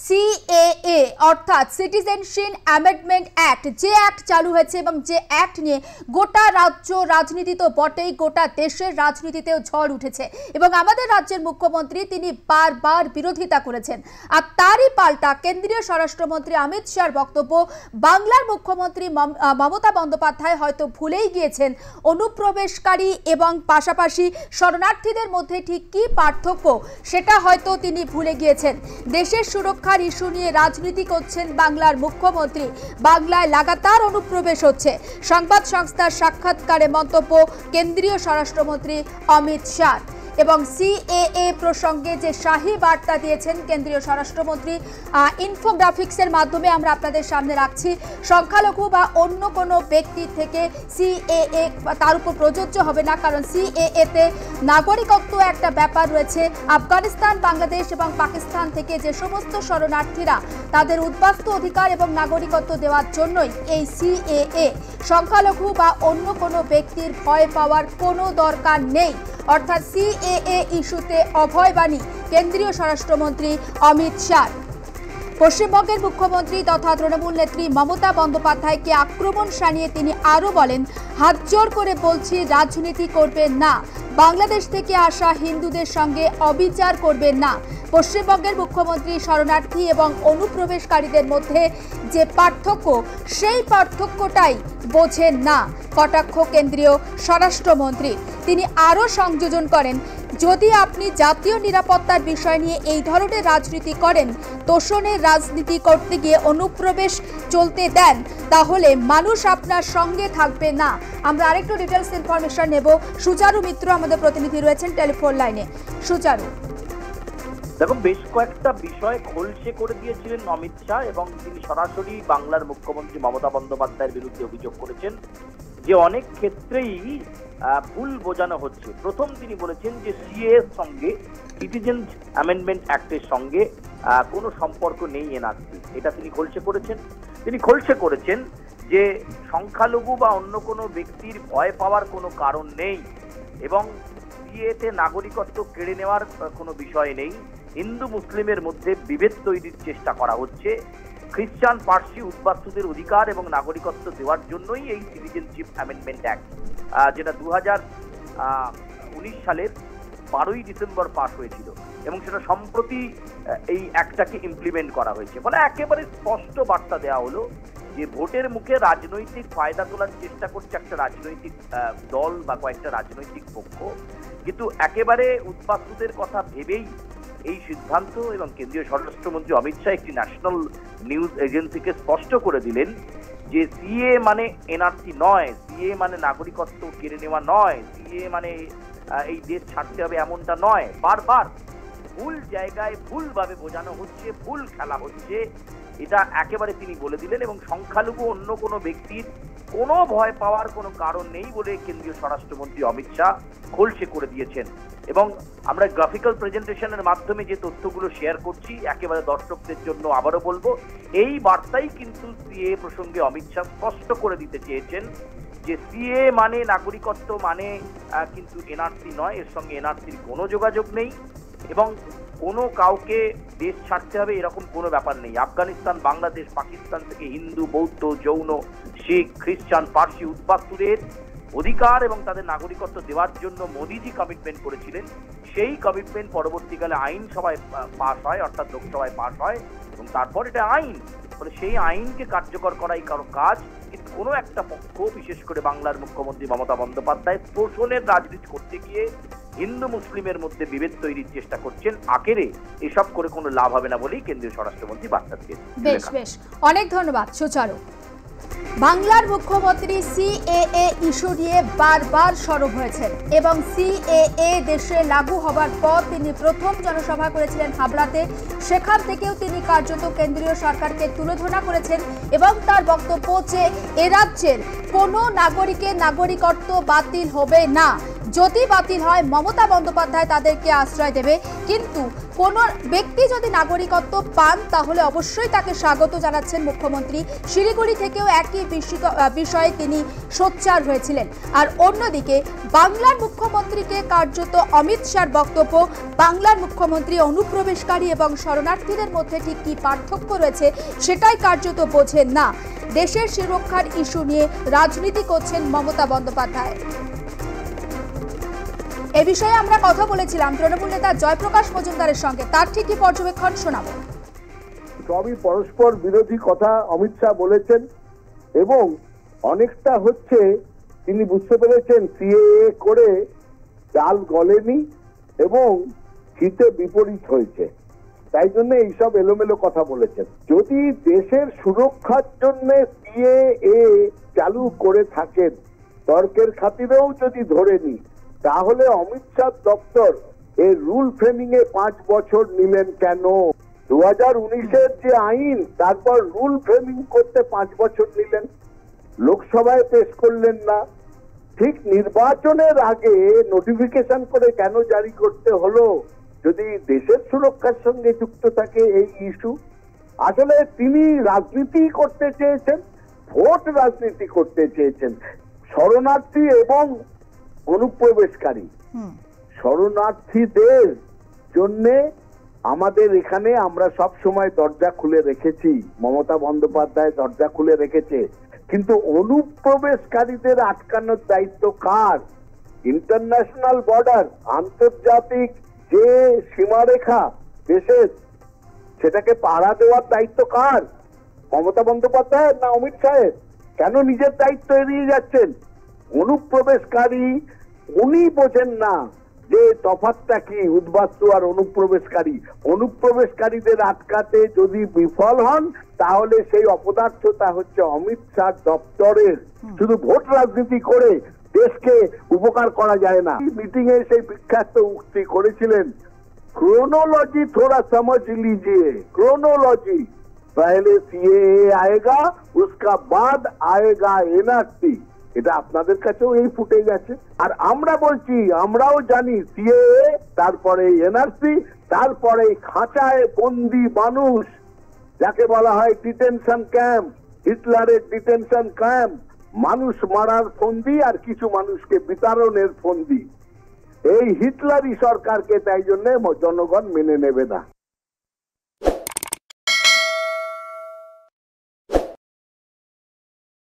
CAA অর্থাৎ citizenship amendment act, যে act চালু হয়েছে এবং যে অ্যাক্ট নিয়ে গোটা রাজ্য রাজনীতি তো বটেই, গোটা দেশের রাজনীতিতেও ঝড় উঠেছে এবং আমাদের রাজ্যের মুখ্যমন্ত্রী তিনি বারবার বিরোধিতা করেছেন। আর তারই পাল্টা কেন্দ্রীয় স্বরাষ্ট্রমন্ত্রী অমিত শাহর বক্তব্য, বাংলার মুখ্যমন্ত্রী মমতা বন্দ্যোপাধ্যায় হয়তো ভুলেই গিয়েছেন অনুপ্রবেশকারী এবং পাশাপাশি শরণার্থীদের মধ্যে ঠিক কী পার্থক্য সেটা হয়তো তিনি ভুলে গিয়েছেন। দেশের সুরক্ষার ইস্যু নিয়ে রাজনীতি করছেন বাংলার মুখ্যমন্ত্রী। বাংলায় লাগাতার অনুপ্রবেশ হচ্ছে। সংবাদ সংস্থার সাক্ষাৎকারে মন্তব্য কেন্দ্রীয় স্বরাষ্ট্রমন্ত্রী অমিত শাহ এবং সিএএ প্রসঙ্গে যে শাহী বার্তা দিয়েছেন কেন্দ্রীয় স্বরাষ্ট্রমন্ত্রী, ইনফোগ্রাফিক্সের মাধ্যমে আমরা আপনাদের সামনে রাখছি। সংখ্যালঘু বা অন্য কোনো ব্যক্তির থেকে সিএএ তার উপর প্রযোজ্য হবে না, কারণ সিএএতে নাগরিকত্ব একটা ব্যাপার রয়েছে। আফগানিস্তান, বাংলাদেশ এবং পাকিস্তান থেকে যে সমস্ত শরণার্থীরা তাদের উদ্বাস্তু অধিকার এবং নাগরিকত্ব দেওয়ার জন্যই এই সিএএ। সংখ্যালঘু বা অন্য কোনো ব্যক্তির ভয় পাওয়ার কোনো দরকার নেই, অর্থাৎ সিএএ ইস্যুতে অভয়বাণী কেন্দ্রীয় স্বরাষ্ট্রমন্ত্রী অমিত শাহ। পশ্চিমবঙ্গের মুখ্যমন্ত্রী তথা তৃণমূল নেত্রী মমতা বন্দ্যোপাধ্যায়কে আক্রমণ শানিয়ে তিনি আরও বলেন, হাত জোর করে বলছি রাজনীতি করবেন না, বাংলাদেশ থেকে আসা হিন্দুদের সঙ্গে অবিচার করবেন না। পশ্চিমবঙ্গের মুখ্যমন্ত্রী শরণার্থী এবং অনুপ্রবেশকারীদের মধ্যে যে পার্থক্য, সেই পার্থক্যটাই বোঝেন না, কটাক্ষ কেন্দ্রীয় স্বরাষ্ট্রমন্ত্রী। তিনি আরও সংযোজন করেন, যদি আপনি জাতীয় নিরাপত্তার বিষয় নিয়ে এই ধরনের রাজনীতি করেন, তোষণের রাজনীতি করতে গিয়ে অনুপ্রবেশ চলতে দেন, তাহলে মানুষ আপনার সঙ্গে থাকবে না। আমরা আরেকটু ডিটেলস ইনফরমেশন নেব। সুচারু মিত্র আমাদের প্রতিনিধি রয়েছেন টেলিফোন লাইনে। সুচারু, দেখুন, বেশ কয়েকটা বিষয় খোলসে করে দিয়েছিলেন অমিত শাহ এবং তিনি সরাসরি বাংলার মুখ্যমন্ত্রী মমতা বন্দ্যোপাধ্যায়ের বিরুদ্ধে অভিযোগ করেছেন যে অনেক ক্ষেত্রেই ভুল বোঝানো হচ্ছে। প্রথম তিনি বলেছেন যে সিএএর সঙ্গে, সিটিজেন অ্যামেন্ডমেন্ট অ্যাক্টের সঙ্গে কোনো সম্পর্ক নেই এনআরসি, এটা তিনি খোলসে করেছেন। তিনি খোলসে করেছেন যে সংখ্যালঘু বা অন্য কোনো ব্যক্তির ভয় পাওয়ার কোনো কারণ নেই এবং সিএতে নাগরিকত্ব কেড়ে নেওয়ার কোনো বিষয় নেই। হিন্দু মুসলিমের মধ্যে বিভেদ তৈরির চেষ্টা করা হচ্ছে। খ্রিস্টান, পার্সি উদ্বাস্তুদের অধিকার এবং নাগরিকত্ব দেওয়ার জন্যই এই সিটিজেনশিপ অ্যামেন্ডমেন্ট অ্যাক্ট, যেটা 2019 সালের 12ই ডিসেম্বর পাস হয়েছিল এবং সেটা সম্প্রতি এই অ্যাক্টটাকে ইমপ্লিমেন্ট করা হয়েছে। ফলে একেবারে স্পষ্ট বার্তা দেওয়া হলো যে ভোটের মুখে রাজনৈতিক ফায়দা তোলার চেষ্টা করছে একটা রাজনৈতিক দল বা কয়েকটা রাজনৈতিক পক্ষ, কিন্তু একেবারে উদ্বাস্তুদের কথা ভেবেই এই সিদ্ধান্ত। এবং কেন্দ্রীয় স্বরাষ্ট্রমন্ত্রী অমিত শাহ একটি ন্যাশনাল নিউজ এজেন্সিকে স্পষ্ট করে দিলেন যে সিএ মানে এনআরসি নয়, সিএ মানে নাগরিকত্ব কেড়ে নেওয়া নয়, সিএ মানে এই দেশ ছাড়তে হবে এমনটা নয়। বারবার ভুল জায়গায় ভুলভাবে বোঝানো হচ্ছে, ভুল খেলা হচ্ছে, এটা একেবারে তিনি বলে দিলেন। এবং সংখ্যালঘু অন্য কোনো ব্যক্তির কোনো ভয় পাওয়ার কোনো কারণ নেই বলে কেন্দ্রীয় স্বরাষ্ট্রমন্ত্রী অমিত শাহ খোলসে করে দিয়েছেন। এবং আমরা গ্রাফিক্যাল প্রেজেন্টেশনের মাধ্যমে যে তথ্যগুলো শেয়ার করছি, একেবারে দর্শকদের জন্য আবারও বলবো, এই বার্তাই কিন্তু সিএ প্রসঙ্গে অমিত শাহ স্পষ্ট করে দিতে চেয়েছেন যে সিএ মানে নাগরিকত্ব মানে কিন্তু এনআরসি নয়, এর সঙ্গে এনআরসির কোনো যোগাযোগ নেই এবং কোনো কাউকে দেশ ছাড়তে হবে এরকম কোনো ব্যাপার নেই। আফগানিস্তান, বাংলাদেশ, পাকিস্তান থেকে হিন্দু, বৌদ্ধ, জৈন, শিখ, খ্রিস্টান, পার্সি উদ্বাস্তুদের অধিকার এবং তাদের নাগরিকত্ব দেওয়ার জন্য মোদিজি কমিটমেন্ট করেছিলেন। সেই কমিটমেন্ট পরবর্তীকালে আইনসভায় পাশ হয়, অর্থাৎ লোকসভায় পাশ হয় এবং তারপর এটা আইন। ফলে সেই আইনকে কার্যকর করাই কারো কাজ, কিন্তু কোনো একটা পক্ষ, বিশেষ করে বাংলার মুখ্যমন্ত্রী মমতা বন্দ্যোপাধ্যায়, তোষণের রাজনীতি করতে গিয়ে হিন্দু মুসলিমের মধ্যে বিভেদ তৈরির চেষ্টা করছেন। আখেরে এসব করে কোনো লাভ হবে না বলেই কেন্দ্রীয় স্বরাষ্ট্রমন্ত্রী বার্তা দিয়েছেন। বেশ বেশ, অনেক ধন্যবাদ সুচারু। বাংলার মুখ্যমন্ত্রী সিএএ ইস্যু নিয়ে বারবার সরব হয়েছেন এবং সিএএ দেশে লাগু হবার পর তিনি প্রথম জনসভা করেছিলেন হাবড়াতে। সেখান থেকেও তিনি কার্যত কেন্দ্রীয় সরকারকে তুলোধনা করেছেন এবং তার বক্তব্য যে এ রাজ্যের কোনো নাগরিকের নাগরিকত্ব বাতিল হবে না। যদি বাতিল হয় মমতা বন্দ্যোপাধ্যায় তাদেরকে আশ্রয় দেবে, কিন্তু কোনো ব্যক্তি যদি নাগরিকত্ব পান তাহলে অবশ্যই তাকে স্বাগত জানাচ্ছেন মুখ্যমন্ত্রী। শিলিগুড়ি থেকেও একই বিষয়ে তিনি সোচ্চার হয়েছিলেন। আর অন্যদিকে বাংলার মুখ্যমন্ত্রীকে কার্যত অমিত শাহর বক্তব্য, বাংলার মুখ্যমন্ত্রী অনুপ্রবেশকারী এবং শরণার্থীদের মধ্যে ঠিক কী পার্থক্য রয়েছে সেটাই কার্যত বোঝেন না। দেশের সুরক্ষার ইস্যু নিয়ে রাজনীতি করছেন মমতা বন্দ্যোপাধ্যায়। এ বিষয়ে আমরা কথা বলেছিলাম তৃণমূল নেতা জয়প্রকাশ মজুমদারের সঙ্গে, তার ঠিক কি পর্যবেক্ষণ শোনাবো। সবই পরস্পর বিরোধী কথা অমিত শাহ বলেছেন এবং অনেকটা হচ্ছে তিনি বুঝতে পেরেছেন সিএএ করে ডাল গলেনি এবং হিতে বিপরীত হয়েছে, তাই জন্য এইসব এলোমেলো কথা বলেছেন। যদি দেশের সুরক্ষার জন্য সিএএ চালু করে থাকেন, তর্কের খাতিরেও যদি ধরে নি, তাহলে অমিত শাহ দপ্তর এই রুল ফ্রেমিং এ 5 বছর নিলেন কেন? 2019-এর যে আইন, তারপর রুল ফ্রেমিং করতে 5 বছর নিলেন, লোকসভায় পেশ করলেন না। ঠিক নির্বাচনের আগে নোটিফিকেশন করে কেন জারি করতে হলো? যদি দেশের সুরক্ষার সঙ্গে যুক্ত থাকে এই ইস্যু। আসলে তিনি রাজনীতি করতে চেয়েছেন, ভোট রাজনীতি করতে চেয়েছেন। শরণার্থী এবং অনুপ্রবেশকারী, শরণার্থীদের জন্য আমাদের এখানে আমরা সব সময় দরজা খুলে রেখেছি, মমতা বন্দ্যোপাধ্যায় দরজা খুলে রেখেছে, কিন্তু অনুপ্রবেশকারীদের আটকানোর দায়িত্ব কার? ইন্টারন্যাশনাল বর্ডার, আন্তর্জাতিক যে সীমারেখা দেশের, সেটাকে পাহারা দেওয়ার দায়িত্ব কার? মমতা বন্দ্যোপাধ্যায় না অমিত শাহের? কেন নিজের দায়িত্ব এড়িয়ে যাচ্ছেন? অনুপ্রবেশকারী উনি বোঝেন না যে তফাৎটা কি উদ্বাস্তু আর অনুপ্রবেশকারী। অনুপ্রবেশকারীদের আটকাতে যদি বিফল হন, তাহলে সেই অপদার্থতা হচ্ছে অমিত শাহ দপ্তরের। শুধু ভোট রাজনীতি করে দেশকে উপকার করা যায় না। মিটিং এ সেই বিখ্যাত উক্তি করেছিলেন, क्रोनोलॉजी थोड़ा समझ लीजिए, क्रोनोलॉजी पहले सीएए आएगा, उसका बाद आएगा एनआरसी। এটা আপনাদের কাছেও এই ফুটেজ আছে, আর আমরা বলছি, আমরাও জানি সিএএ, তারপরে এনআরসি, তারপরে খাঁচায় বন্দি মানুষ, যাকে বলা হয় ডিটেনশন ক্যাম্প, হিটলারের ডিটেনশন ক্যাম্প, মানুষ মারার ফন্দি আর কিছু মানুষকে বিতাড়নের ফন্দি। এই হিটলারি সরকারকে তাই জন্য জনগণ মেনে নেবে না।